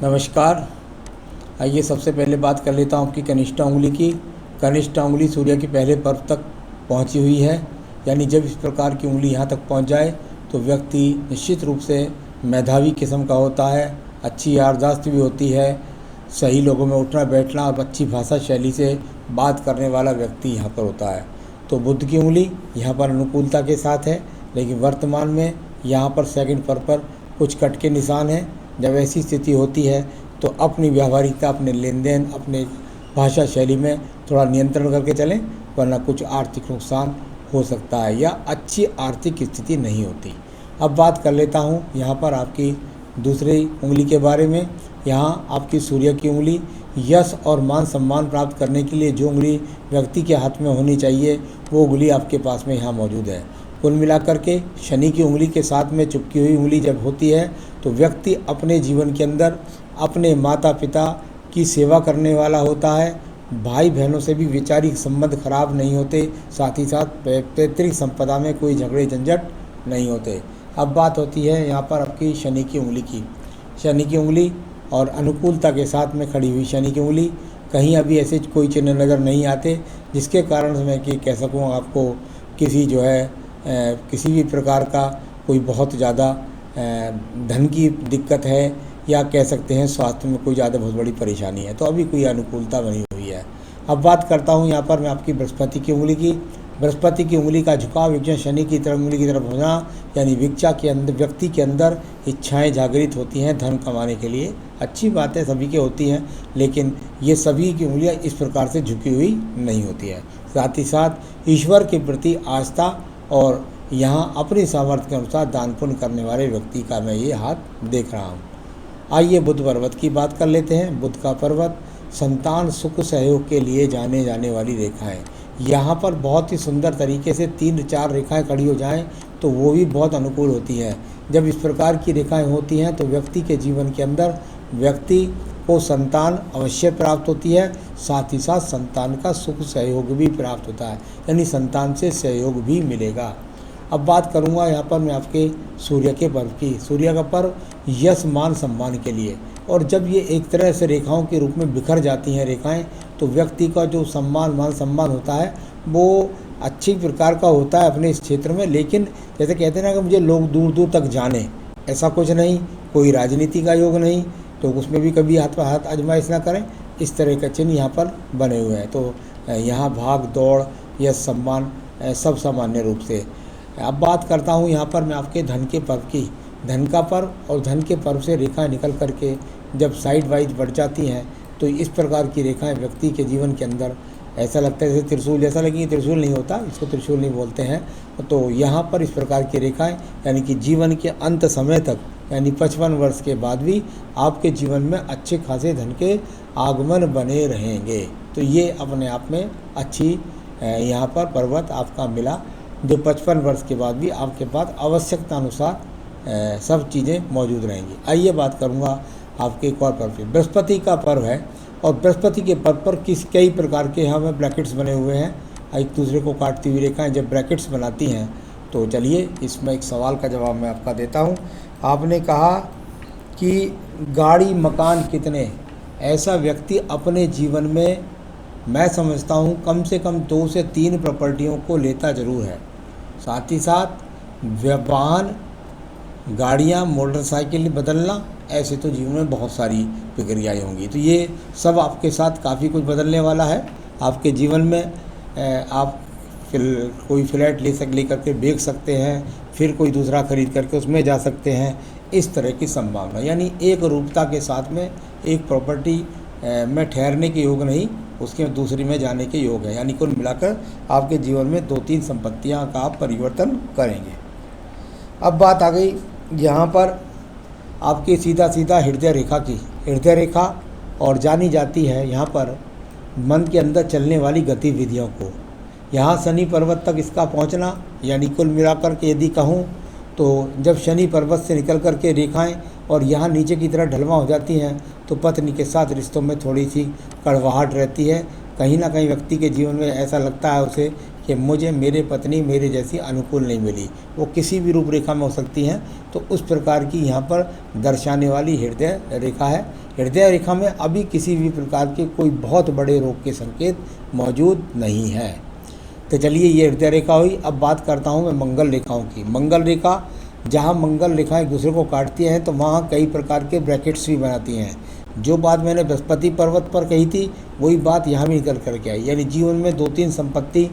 नमस्कार। आइए सबसे पहले बात कर लेता हूँ आपकी कनिष्ठा उंगली की। कनिष्ठा उंगली सूर्य के पहले पर्व तक पहुँची हुई है, यानी जब इस प्रकार की उंगली यहाँ तक पहुँच जाए तो व्यक्ति निश्चित रूप से मेधावी किस्म का होता है, अच्छी याददाश्त भी होती है, सही लोगों में उठना बैठना और अच्छी भाषा शैली से बात करने वाला व्यक्ति यहाँ पर होता है। तो बुध की उंगली यहाँ पर अनुकूलता के साथ है, लेकिन वर्तमान में यहाँ पर सेकंड पर कुछ कट के निशान हैं। जब ऐसी स्थिति होती है तो अपनी व्यावहारिकता, अपने लेन देन, अपने भाषा शैली में थोड़ा नियंत्रण करके चलें, वरना कुछ आर्थिक नुकसान हो सकता है या अच्छी आर्थिक स्थिति नहीं होती। अब बात कर लेता हूँ यहाँ पर आपकी दूसरी उंगली के बारे में। यहाँ आपकी सूर्य की उंगली यश और मान सम्मान प्राप्त करने के लिए जो उंगली व्यक्ति के हाथ में होनी चाहिए वो उंगली आपके पास में यहाँ मौजूद है। कुल मिलाकर के शनि की उंगली के साथ में चिपकी हुई उंगली जब होती है तो व्यक्ति अपने जीवन के अंदर अपने माता पिता की सेवा करने वाला होता है। भाई बहनों से भी वैचारिक संबंध खराब नहीं होते, साथ ही साथ पैतृक संपदा में कोई झगड़े झंझट नहीं होते। अब बात होती है यहाँ पर आपकी शनि की उंगली की। शनि की उंगली और अनुकूलता के साथ में खड़ी हुई शनि की उंगली, कहीं अभी ऐसे कोई चिन्ह नज़र नहीं आते जिसके कारण से मैं कि कह सकूँ आपको किसी जो है किसी भी प्रकार का कोई बहुत ज़्यादा धन की दिक्कत है या कह सकते हैं स्वास्थ्य में कोई ज़्यादा बहुत बड़ी परेशानी है, तो अभी कोई अनुकूलता बनी हुई है। अब बात करता हूँ यहाँ पर मैं आपकी बृहस्पति की उंगली की। बृहस्पति की उंगली का झुकाव विक्षण शनि की तरफ उंगली की तरफ होना, यानी विक्षा के अंदर व्यक्ति के अंदर इच्छाएं जागृत होती हैं धन कमाने के लिए। अच्छी बातें सभी के होती हैं, लेकिन ये सभी की उंगलियाँ इस प्रकार से झुकी हुई नहीं होती है। साथ ही साथ ईश्वर के प्रति आस्था और यहाँ अपनी सामर्थ्य के अनुसार दान पुण्य करने वाले व्यक्ति का मैं ये हाथ देख रहा हूँ। आइए बुध पर्वत की बात कर लेते हैं। बुध का पर्वत संतान सुख सहयोग के लिए जाने जाने वाली रेखा है। यहाँ पर बहुत ही सुंदर तरीके से 3-4 रेखाएं खड़ी हो जाएं तो वो भी बहुत अनुकूल होती हैं। जब इस प्रकार की रेखाएं होती हैं तो व्यक्ति के जीवन के अंदर व्यक्ति को संतान अवश्य प्राप्त होती है, साथ ही साथ संतान का सुख सहयोग भी प्राप्त होता है, यानी संतान से सहयोग भी मिलेगा। अब बात करूंगा यहाँ पर मैं आपके सूर्य के पर्व की। सूर्य का पर्व यश मान सम्मान के लिए, और जब ये एक तरह से रेखाओं के रूप में बिखर जाती हैं रेखाएं, तो व्यक्ति का जो सम्मान मान सम्मान होता है वो अच्छी प्रकार का होता है अपने इस क्षेत्र में। लेकिन जैसे कहते हैं ना कि मुझे लोग दूर दूर तक जाने, ऐसा कुछ नहीं। कोई राजनीति का योग नहीं, तो उसमें भी कभी हाथ पर हाथ आजमाइश ना करें। इस तरह का चिन्ह यहाँ पर बने हुए हैं। तो यहाँ भाग दौड़ यश सम्मान सब सामान्य रूप से। अब बात करता हूँ यहाँ पर मैं आपके धन के पर्व की। धन का पर्व और धन के पर्व से रेखाएं निकल करके जब साइड वाइज बढ़ जाती हैं तो इस प्रकार की रेखाएं व्यक्ति के जीवन के अंदर ऐसा लगता है जैसे त्रिशूल जैसा, लेकिन त्रिशूल नहीं होता, इसको त्रिशूल नहीं बोलते हैं। तो यहाँ पर इस प्रकार की रेखाएं यानी कि जीवन के अंत समय तक, यानी 55 वर्ष के बाद भी आपके जीवन में अच्छे खासे धन के आगमन बने रहेंगे। तो ये अपने आप में अच्छी यहाँ पर पर्वत आपका मिला, जो 55 वर्ष के बाद भी आपके पास आवश्यकता अनुसार सब चीज़ें मौजूद रहेंगी। आइए बात करूँगा आपके एक और पर्व की। बृहस्पति का पर्व है, और बृहस्पति के पर्व पर कई प्रकार के यहाँ में ब्रैकेट्स बने हुए हैं, एक दूसरे को काटती हुई रेखाएं जब ब्रैकेट्स बनाती हैं। तो चलिए इसमें एक सवाल का जवाब मैं आपका देता हूँ। आपने कहा कि गाड़ी मकान कितने, ऐसा व्यक्ति अपने जीवन में मैं समझता हूँ कम से कम 2 से 3 प्रॉपर्टियों को लेता ज़रूर है। साथ ही साथ वाहन, गाड़ियाँ, मोटरसाइकिल बदलना, ऐसे तो जीवन में बहुत सारी प्रक्रियाएँ होंगी। तो ये सब आपके साथ काफ़ी कुछ बदलने वाला है आपके जीवन में। आप कोई फ्लैट ले करके बेच सकते हैं, फिर कोई दूसरा खरीद करके उसमें जा सकते हैं, इस तरह की संभावना। यानी एक रूपता के साथ में एक प्रॉपर्टी में ठहरने के योग नहीं, उसके दूसरी में जाने के योग है। यानी कुल मिलाकर आपके जीवन में 2-3 संपत्तियां का आप परिवर्तन करेंगे। अब बात आ गई यहाँ पर आपकी सीधा हृदय रेखा की। हृदय रेखा और जानी जाती है यहाँ पर मन के अंदर चलने वाली गतिविधियों को। यहाँ शनि पर्वत तक इसका पहुँचना, यानी कुल मिलाकर के यदि कहूँ तो जब शनि पर्वत से निकल कर के रेखाएँ और यहाँ नीचे की तरह ढलवा हो जाती हैं तो पत्नी के साथ रिश्तों में थोड़ी सी कड़वाहट रहती है, कहीं ना कहीं व्यक्ति के जीवन में ऐसा लगता है उसे कि मुझे मेरे पत्नी मेरे जैसी अनुकूल नहीं मिली, वो किसी भी रूपरेखा में हो सकती हैं। तो उस प्रकार की यहाँ पर दर्शाने वाली हृदय रेखा है। हृदय रेखा में अभी किसी भी प्रकार के कोई बहुत बड़े रोग के संकेत मौजूद नहीं है। तो चलिए, ये हृदय रेखा हुई। अब बात करता हूँ मैं मंगल रेखाओं की। मंगल रेखा, जहाँ मंगल रेखा एक दूसरे को काटती हैं तो वहाँ कई प्रकार के ब्रैकेट्स भी बनाती हैं। जो बात मैंने बृहस्पति पर्वत पर कही थी वही बात यहाँ भी निकल करके आई, यानी जीवन में 2-3 संपत्ति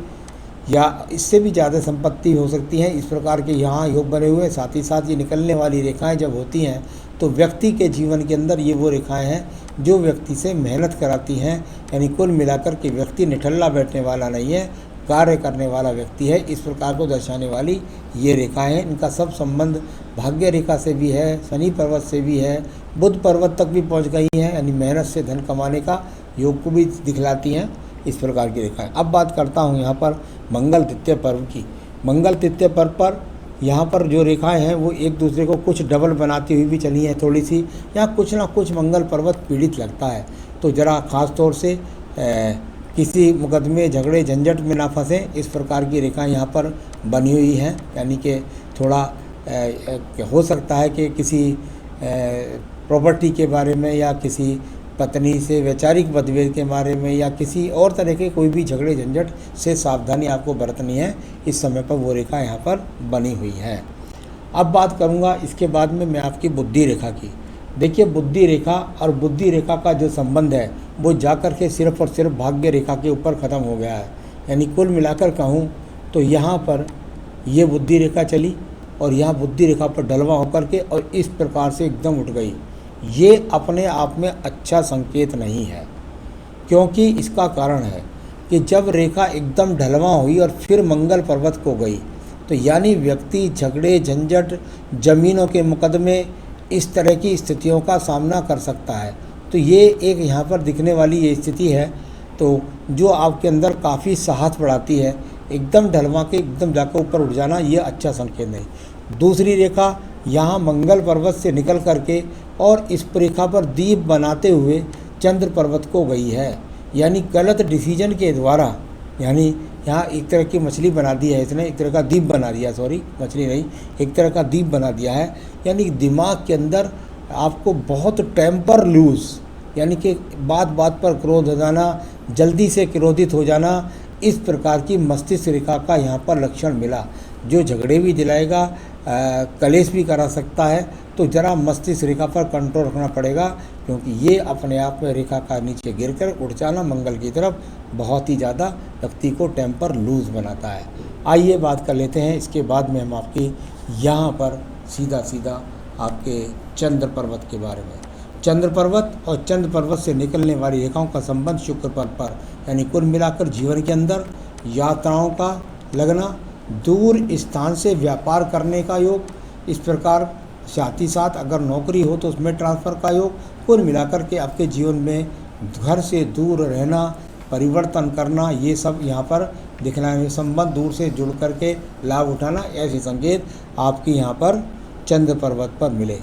या इससे भी ज़्यादा संपत्ति हो सकती हैं, इस प्रकार के यहाँ योग बने हुए। साथ ही साथ ये निकलने वाली रेखाएं जब होती हैं तो व्यक्ति के जीवन के अंदर ये वो रेखाएं हैं जो व्यक्ति से मेहनत कराती हैं, यानी कुल मिलाकर के व्यक्ति निठल्ला बैठने वाला नहीं है, कार्य करने वाला व्यक्ति है। इस प्रकार को दर्शाने वाली ये रेखाएं हैं। इनका सब संबंध भाग्य रेखा से भी है, शनि पर्वत से भी है, बुध पर्वत तक भी पहुंच गई हैं, यानी मेहनत से धन कमाने का योग को भी दिखलाती हैं इस प्रकार की रेखाएं। अब बात करता हूं यहाँ पर मंगल तृतीय पर्व की। मंगल तृतीय पर्व पर यहाँ पर जो रेखाएं हैं वो एक दूसरे को कुछ डबल बनाती हुई भी चली हैं थोड़ी सी। यहाँ कुछ ना कुछ मंगल पर्वत पीड़ित लगता है, तो ज़रा ख़ास तौर से किसी मुकदमे झगड़े झंझट में ना फंसें, इस प्रकार की रेखाएं यहाँ पर बनी हुई हैं। यानी कि थोड़ा हो सकता है कि किसी प्रॉपर्टी के बारे में या किसी पत्नी से वैचारिक मतभेद के बारे में या किसी और तरह के कोई भी झगड़े झंझट से सावधानी आपको बरतनी है। इस समय पर वो रेखा यहाँ पर बनी हुई है। अब बात करूँगा इसके बाद में मैं आपकी बुद्धि रेखा की। देखिए, बुद्धि रेखा और बुद्धि रेखा का जो संबंध है वो जाकर के सिर्फ और सिर्फ भाग्य रेखा के ऊपर ख़त्म हो गया है। यानी कुल मिलाकर कहूँ तो यहाँ पर ये बुद्धि रेखा चली और यहाँ बुद्धि रेखा पर डलवा होकर के और इस प्रकार से एकदम उठ गई। ये अपने आप में अच्छा संकेत नहीं है, क्योंकि इसका कारण है कि जब रेखा एकदम ढलवा हुई और फिर मंगल पर्वत को गई तो यानी व्यक्ति झगड़े झंझट, ज़मीनों के मुकदमे, इस तरह की स्थितियों का सामना कर सकता है। तो ये एक यहाँ पर दिखने वाली ये स्थिति है तो जो आपके अंदर काफ़ी साहस बढ़ाती है। एकदम ढलवा के एकदम जाकर ऊपर उठ जाना ये अच्छा संकेत नहीं। दूसरी रेखा यहाँ मंगल पर्वत से निकल करके और इस रेखा पर दीप बनाते हुए चंद्र पर्वत को गई है, यानी गलत डिसीजन के द्वारा, यानी यहाँ एक तरह की मछली बना दी है इसने, एक तरह का दीप बना दिया, सॉरी मछली नहीं, एक तरह का दीप बना दिया है। यानी दिमाग के अंदर आपको बहुत टेम्पर लूज, यानी कि बात बात पर क्रोध हो जाना, जल्दी से क्रोधित हो जाना, इस प्रकार की मस्तिष्क रेखा का यहाँ पर लक्षण मिला, जो झगड़े भी दिलाएगा, कलेश भी करा सकता है। तो ज़रा मस्तिष्क रेखा पर कंट्रोल रखना पड़ेगा, क्योंकि ये अपने आप में रेखा का नीचे गिरकर उठ जाना मंगल की तरफ बहुत ही ज़्यादा व्यक्ति को टेम्पर लूज बनाता है। आइए बात कर लेते हैं इसके बाद में हम आपकी यहाँ पर सीधा आपके चंद्र पर्वत के बारे में। चंद्र पर्वत और चंद्र पर्वत से निकलने वाली रेखाओं का संबंध शुक्र पर्व पर, यानी कुल मिलाकर जीवन के अंदर यात्राओं का लगना, दूर स्थान से व्यापार करने का योग, इस प्रकार साथ ही साथ अगर नौकरी हो तो उसमें ट्रांसफ़र का योग, कुल मिलाकर के आपके जीवन में घर से दूर रहना, परिवर्तन करना, ये सब यहाँ पर दिखना है। संबंध दूर से जुड़ करके लाभ उठाना, ऐसे संकेत आपकी यहाँ पर चंद्र पर्वत पर मिले।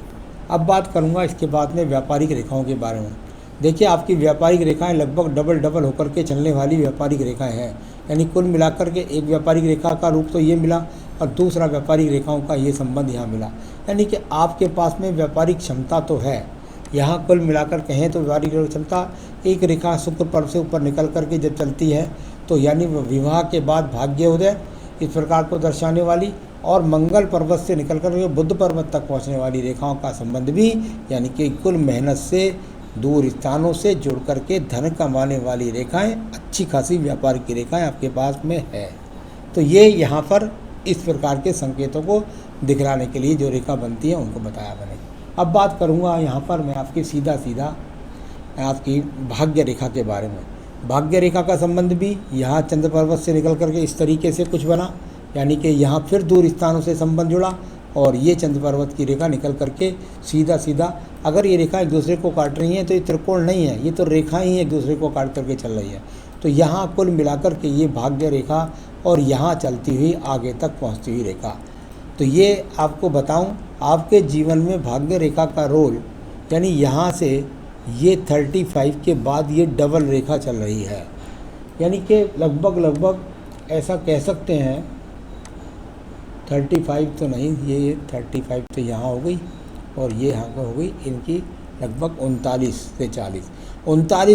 अब बात करूँगा इसके बाद में व्यापारिक रेखाओं के बारे में। देखिए, आपकी व्यापारिक रेखाएं लगभग डबल होकर के चलने वाली व्यापारिक रेखाएं हैं। यानी कुल मिलाकर के एक व्यापारिक रेखा का रूप तो ये मिला और दूसरा व्यापारिक रेखाओं का ये संबंध यहाँ मिला। यानी कि आपके पास में व्यापारिक क्षमता तो है। यहाँ कुल मिलाकर कहें तो व्यापारिक क्षमता, एक रेखा शुक्र पर्व से ऊपर निकल करके जब चलती है तो यानी विवाह के बाद भाग्योदय, इस प्रकार को दर्शाने वाली, और मंगल पर्वत से निकल कर बुध पर्वत तक पहुँचने वाली रेखाओं का संबंध भी, यानी कि कुल मेहनत से दूर स्थानों से जुड़ करके धन कमाने वाली रेखाएं, अच्छी खासी व्यापार की रेखाएं आपके पास में है। तो ये यहाँ पर इस प्रकार के संकेतों को दिखलाने के लिए जो रेखा बनती है उनको बताया मैंने। अब बात करूँगा यहाँ पर मैं आपकी सीधा आपकी भाग्य रेखा के बारे में। भाग्य रेखा का संबंध भी यहाँ चंद्र पर्वत से निकल करके इस तरीके से कुछ बना, यानी कि यहाँ फिर दूर स्थानों से संबंध जुड़ा और ये चंद्र पर्वत की रेखा निकल करके सीधा अगर ये रेखा एक दूसरे को काट रही हैं तो ये त्रिकोण नहीं है, ये तो रेखाएं ही एक दूसरे को काट करके चल रही है। तो यहाँ कुल मिलाकर के ये भाग्य रेखा और यहाँ चलती हुई आगे तक पहुँचती हुई रेखा। तो ये आपको बताऊँ, आपके जीवन में भाग्य रेखा का रोल, यानी यहाँ से ये 35 के बाद ये डबल रेखा चल रही है। यानी कि लगभग ऐसा कह सकते हैं 35 तो नहीं, ये 35 तो यहाँ हो गई और ये यहाँ पर हो गई इनकी लगभग 39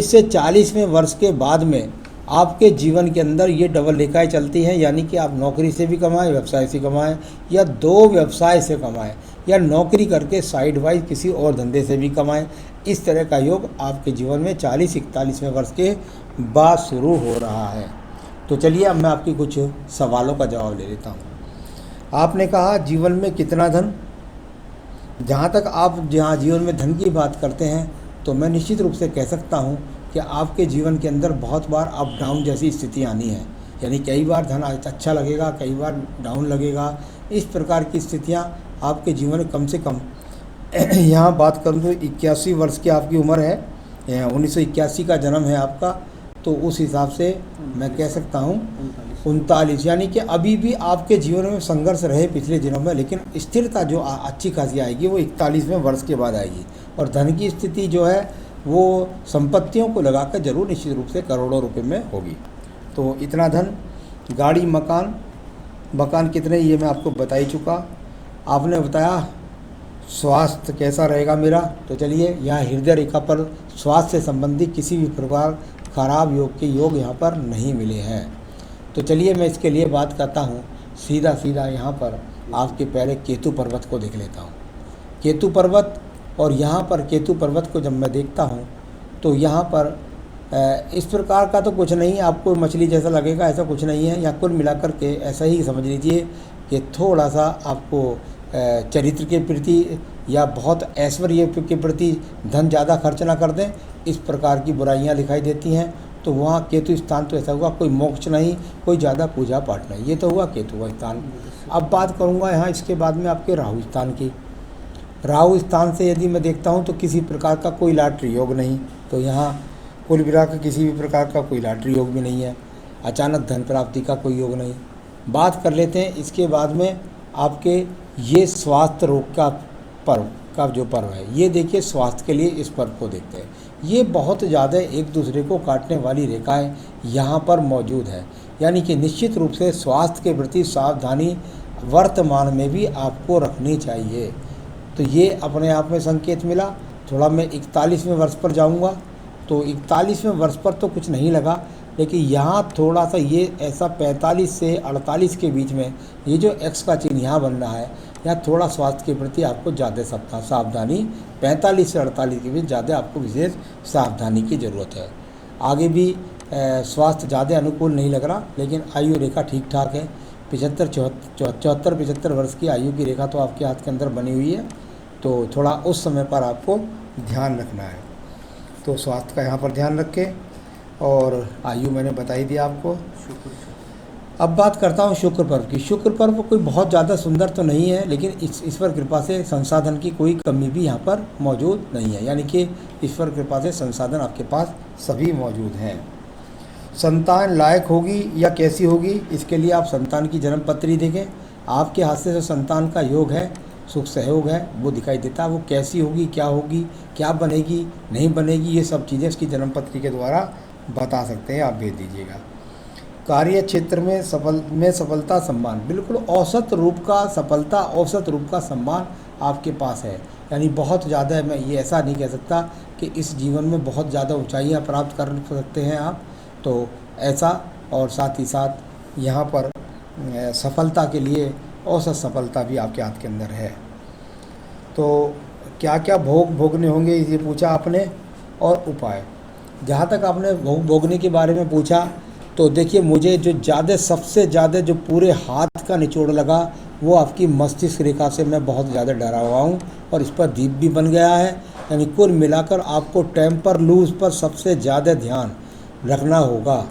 से 40वें वर्ष के बाद में आपके जीवन के अंदर ये डबल रेखाएं चलती हैं। यानी कि आप नौकरी से भी कमाएं, व्यवसाय से कमाएं, या दो व्यवसाय से कमाएं, या नौकरी करके साइड वाइज किसी और धंधे से भी कमाएं। इस तरह का योग आपके जीवन में 40-41वें वर्ष के बाद शुरू हो रहा है। तो चलिए अब मैं आपकी कुछ सवालों का जवाब ले लेता हूँ। आपने कहा जीवन में कितना धन। जहाँ तक आप जहाँ जीवन में धन की बात करते हैं तो मैं निश्चित रूप से कह सकता हूँ कि आपके जीवन के अंदर बहुत बार अप डाउन जैसी स्थिति आनी है। यानी कई बार धन अच्छा लगेगा, कई बार डाउन लगेगा। इस प्रकार की स्थितियाँ आपके जीवन में कम से कम यहाँ बात करूँ तो 81 वर्ष की आपकी उम्र है, 1981 का जन्म है आपका, तो उस हिसाब से मैं कह सकता हूँ 39। यानी कि अभी भी आपके जीवन में संघर्ष रहे पिछले दिनों में, लेकिन स्थिरता जो अच्छी खासी आएगी वो 41वें वर्ष के बाद आएगी। और धन की स्थिति जो है वो संपत्तियों को लगाकर जरूर निश्चित रूप से करोड़ों रुपए में होगी। तो इतना धन, गाड़ी, मकान कितने ये मैं आपको बता ही चुका। आपने बताया स्वास्थ्य कैसा रहेगा मेरा, तो चलिए यहाँ हृदय रेखा पर स्वास्थ्य से संबंधित किसी भी प्रकार खराब योग के योग यहाँ पर नहीं मिले हैं। तो चलिए मैं इसके लिए बात करता हूँ सीधा यहाँ पर आपके पहले केतु पर्वत को देख लेता हूँ। केतु पर्वत, और यहाँ पर केतु पर्वत को जब मैं देखता हूँ तो यहाँ पर इस प्रकार का तो कुछ नहीं, आपको मछली जैसा लगेगा ऐसा कुछ नहीं है। या कुल मिलाकर के ऐसा ही समझ लीजिए कि थोड़ा सा आपको चरित्र के प्रति या बहुत ऐश्वर्य के प्रति धन ज़्यादा खर्च ना कर दें, इस प्रकार की बुराइयां दिखाई देती हैं। तो वहाँ केतु स्थान तो ऐसा हुआ, कोई मोक्ष नहीं, कोई ज़्यादा पूजा पाठ नहीं, ये तो हुआ केतु का स्थान। अब बात करूँगा यहाँ इसके बाद में आपके राहु स्थान की। राहु स्थान से यदि मैं देखता हूँ तो किसी प्रकार का कोई लॉटरी योग नहीं, तो यहाँ कुल मिलाकर किसी भी प्रकार का कोई लॉटरी योग भी नहीं है। अचानक धन प्राप्ति का कोई योग नहीं। बात कर लेते हैं इसके बाद में आपके ये स्वास्थ्य रोग का जो पर्व है, ये देखिए स्वास्थ्य के लिए इस पर्व को देखते हैं। ये बहुत ज़्यादा एक दूसरे को काटने वाली रेखाएं यहाँ पर मौजूद है। यानी कि निश्चित रूप से स्वास्थ्य के प्रति सावधानी वर्तमान में भी आपको रखनी चाहिए। तो ये अपने आप में संकेत मिला। थोड़ा मैं 41वें वर्ष पर जाऊँगा, तो 41वें वर्ष पर तो कुछ नहीं लगा, लेकिन यहाँ थोड़ा सा ये ऐसा 45 से 48 के बीच में ये जो एक्स का चिन्ह यहाँ बन रहा है, यहाँ थोड़ा स्वास्थ्य के प्रति आपको ज़्यादा सावधानी, 45 से 48 के बीच ज़्यादा आपको विशेष सावधानी की ज़रूरत है। आगे भी स्वास्थ्य ज़्यादा अनुकूल नहीं लग रहा, लेकिन आयु रेखा ठीक ठाक है। 75 वर्ष की आयु की रेखा तो आपके हाथ के अंदर बनी हुई है, तो थोड़ा उस समय पर आपको ध्यान रखना है। तो स्वास्थ्य का यहाँ पर ध्यान रखें, और आयु मैंने बता ही दिया आपको। अब बात करता हूँ शुक्र पर्व की। शुक्र पर्व कोई बहुत ज़्यादा सुंदर तो नहीं है, लेकिन ईश्वर कृपा से संसाधन की कोई कमी भी यहाँ पर मौजूद नहीं है। यानी कि ईश्वर कृपा से संसाधन आपके पास सभी मौजूद हैं। संतान लायक होगी या कैसी होगी, इसके लिए आप संतान की जन्म पत्री देखें। आपके हाथ से जो संतान का योग है, सुख सहयोग है, वो दिखाई देता है। वो कैसी होगी, क्या बनेगी, नहीं बनेगी, ये सब चीज़ें इसकी जन्म पत्री के द्वारा बता सकते हैं, आप भेज दीजिएगा। कार्य क्षेत्र में सफलता सम्मान, बिल्कुल औसत रूप का सम्मान आपके पास है। यानी बहुत ज़्यादा, मैं ये ऐसा नहीं कह सकता कि इस जीवन में बहुत ज़्यादा ऊंचाइयां प्राप्त कर सकते हैं आप, तो ऐसा, और साथ ही साथ यहाँ पर सफलता के लिए औसत सफलता भी आपके हाथ के अंदर है। तो क्या क्या भोगने होंगे ये पूछा आपने, और उपाय। जहाँ तक आपने भोगने के बारे में पूछा, तो देखिए मुझे जो सबसे ज़्यादा जो पूरे हाथ का निचोड़ लगा, वो आपकी मस्तिष्क रेखा से मैं बहुत ज़्यादा डरा हुआ हूँ, और इस पर दीप भी बन गया है। यानी कुल मिलाकर आपको टेम्पर लूज पर सबसे ज़्यादा ध्यान रखना होगा।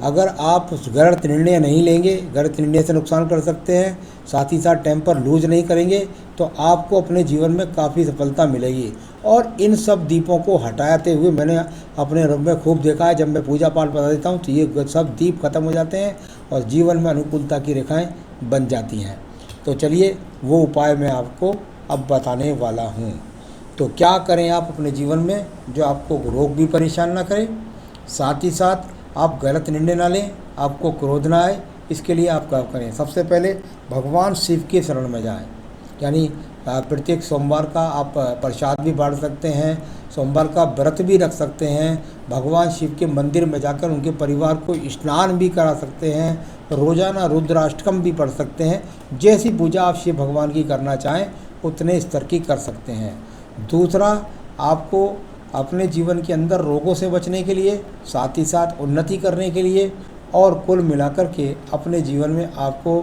अगर आप गलत निर्णय नहीं लेंगे, गलत निर्णय से नुकसान कर सकते हैं, साथ ही साथ टेम्पर लूज नहीं करेंगे, तो आपको अपने जीवन में काफ़ी सफलता मिलेगी। और इन सब दीपों को हटाते हुए मैंने अपने रूम में खूब देखा है। जब मैं पूजा पाठ बता देता हूँ तो ये सब दीप खत्म हो जाते हैं और जीवन में अनुकूलता की रेखाएं बन जाती हैं। तो चलिए वो उपाय मैं आपको अब बताने वाला हूँ। तो क्या करें आप अपने जीवन में जो आपको रोग भी परेशान ना करे, साथ ही साथ आप गलत निर्णय ना लें, आपको क्रोध ना आए, इसके लिए आप क्या करें, सबसे पहले भगवान शिव के शरण में जाएं। यानी प्रत्येक सोमवार का आप प्रसाद भी बांट सकते हैं, सोमवार का व्रत भी रख सकते हैं, भगवान शिव के मंदिर में जाकर उनके परिवार को स्नान भी करा सकते हैं, रोज़ाना रुद्राष्टकम भी पढ़ सकते हैं। जैसी पूजा आप शिव भगवान की करना चाहें उतने स्तर की कर सकते हैं। दूसरा, आपको अपने जीवन के अंदर रोगों से बचने के लिए, साथ ही साथ उन्नति करने के लिए और कुल मिलाकर के अपने जीवन में आपको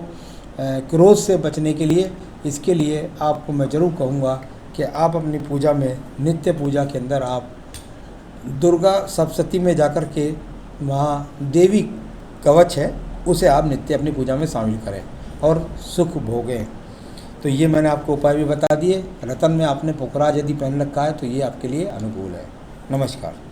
क्रोध से बचने के लिए, इसके लिए आपको मैं ज़रूर कहूँगा कि आप अपनी पूजा में, नित्य पूजा के अंदर आप दुर्गा सप्तशती में जाकर के वहाँ देवी कवच है उसे आप नित्य अपनी पूजा में शामिल करें और सुख भोगें। तो ये मैंने आपको उपाय भी बता दिए। रतन में आपने पुखराज यदि पहन रखा है तो ये आपके लिए अनुकूल है। नमस्कार।